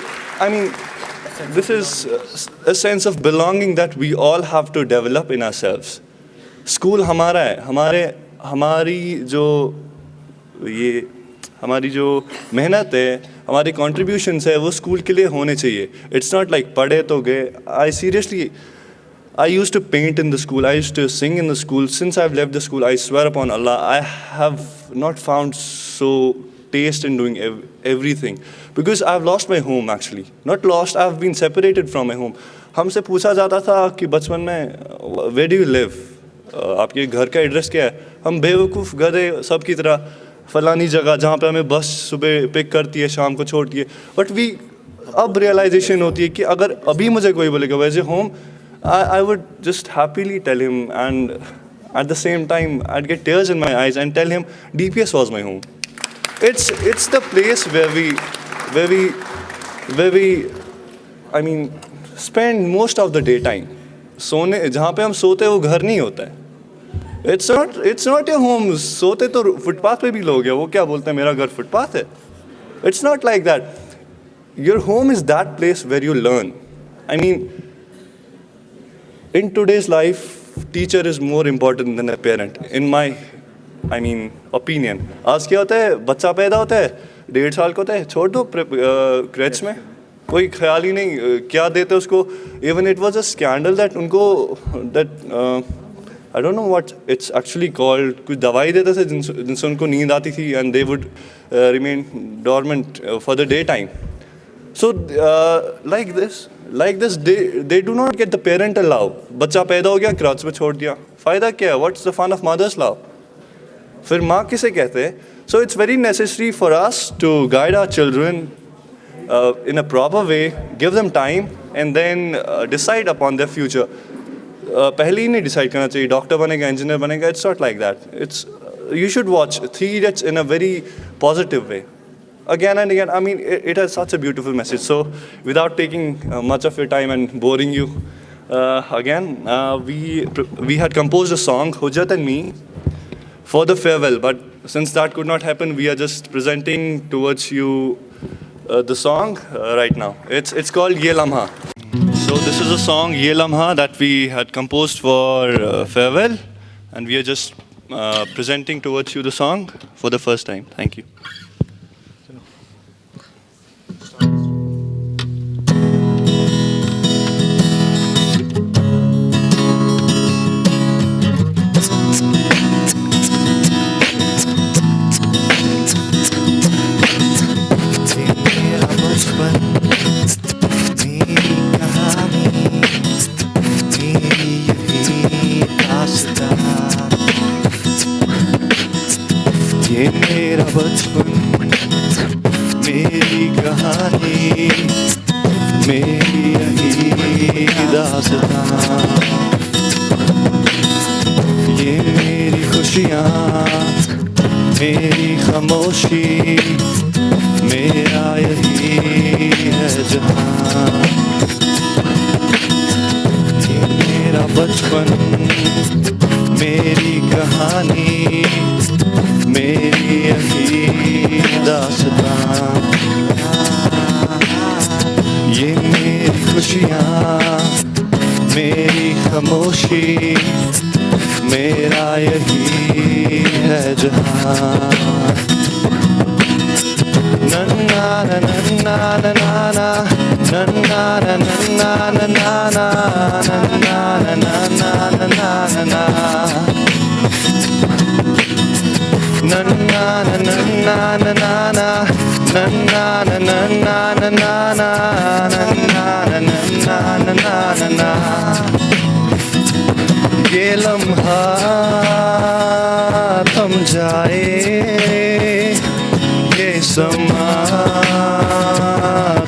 a sense of belonging that we all have to develop in ourselves. School हमारा है, हमारी जो मेहनत है, हमारी contributions है, वो school के लिए होने चाहिए. It's not like पढ़े तो गए. I used to paint in the school. I used to sing in the school. Since I've left the school, I swear upon Allah, I have not found so taste in doing everything. Because I've lost my home actually. Not lost, I've been separated from my home. हमसे पूछा जाता था कि बचपन में where do you live? आपके घर का एड्रेस क्या है? हम बेवकूफ़ गधे सब की तरह फलानी जगह जहाँ पे हमें बस सुबह पिक करती है शाम को छोड़ती है. But we अब realization होती है कि अगर अभी मुझे कोई बोलेगा where's your home? I would just happily tell him, and at the same time I'd get tears in my eyes and tell him DPS was my home. It's the place where we I mean spend most of the daytime. सोने जहाँ पे हम सोते हैं वो घर नहीं होता है. It's not your home. सोते तो फुटपाथ पे भी लोग हैं. वो क्या बोलते हैं मेरा घर फुटपाथ है. It's not like that. Your home is that place where you learn. I mean, in today's life, teacher is more important than a parent. In my opinion. आज क्या होता है बच्चा पैदा होता है 1.5 साल का होता है छोड़ दो क्रेच में कोई ख्याल ही नहीं क्या देते उसको. Even it was a scandal that उनको I don't know what it's actually called. कुछ दवाई देते थे जिनसे उनको नींद आती थी and they would remain dormant for the daytime. So like this they do not get the parental love. बच्चा पैदा हो गया क्रच में छोड़ दिया. फ़ायदा क्या है? What's the fun of mother's love? फिर माँ किसे कहते हैं? So it's very necessary for us to guide our children in a proper way, give them time, and then decide upon their future. पहले ही नहीं decide करना चाहिए डॉक्टर बनेगा इंजीनियर बनेगा. It's not like that. You should watch 3 Idiots in a very positive way. Again and again, I mean, it has such a beautiful message. So without taking much of your time and boring you, we had composed a song, Hujjat and me, for the farewell. But since that could not happen, we are just presenting towards you the song right now. It's called Ye Lamha. So this is a song, Ye Lamha, that we had composed for farewell. And we are just presenting towards you the song for the first time. Thank you. ये मेरा बचपन मेरी कहानी मेरी यही दास्तां ये मेरी खुशियाँ मेरी खामोशी मेरा यही है जहाँ ये मेरा बचपन मेरी कहानी मेरी यही दास्तां ये मेरी खुशियाँ मेरी खामोशी मेरा यही है जहाँ नन्ना नन्ना नन्ना नन्ना नन्ना नन्ना नन्ना नन्ना नन्ना नन्ना na na na na na na na na na na na na na na na na na ये लम्हा थम जाए ये समा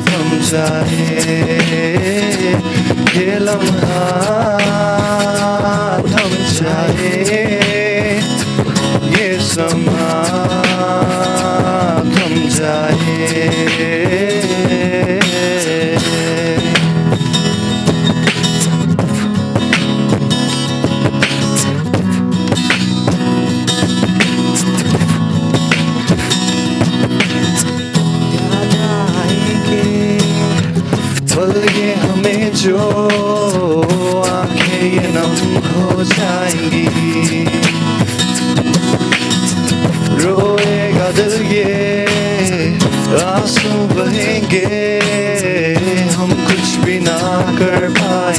थम जाए ये लम्हा थम जाए ये समा थम जाए याद आएंगे पल ये हमें जो आंखें ये नम हो जाएंगी रोएगा दिल ये आंसू बहेंगे हम कुछ भी ना कर पाएंगे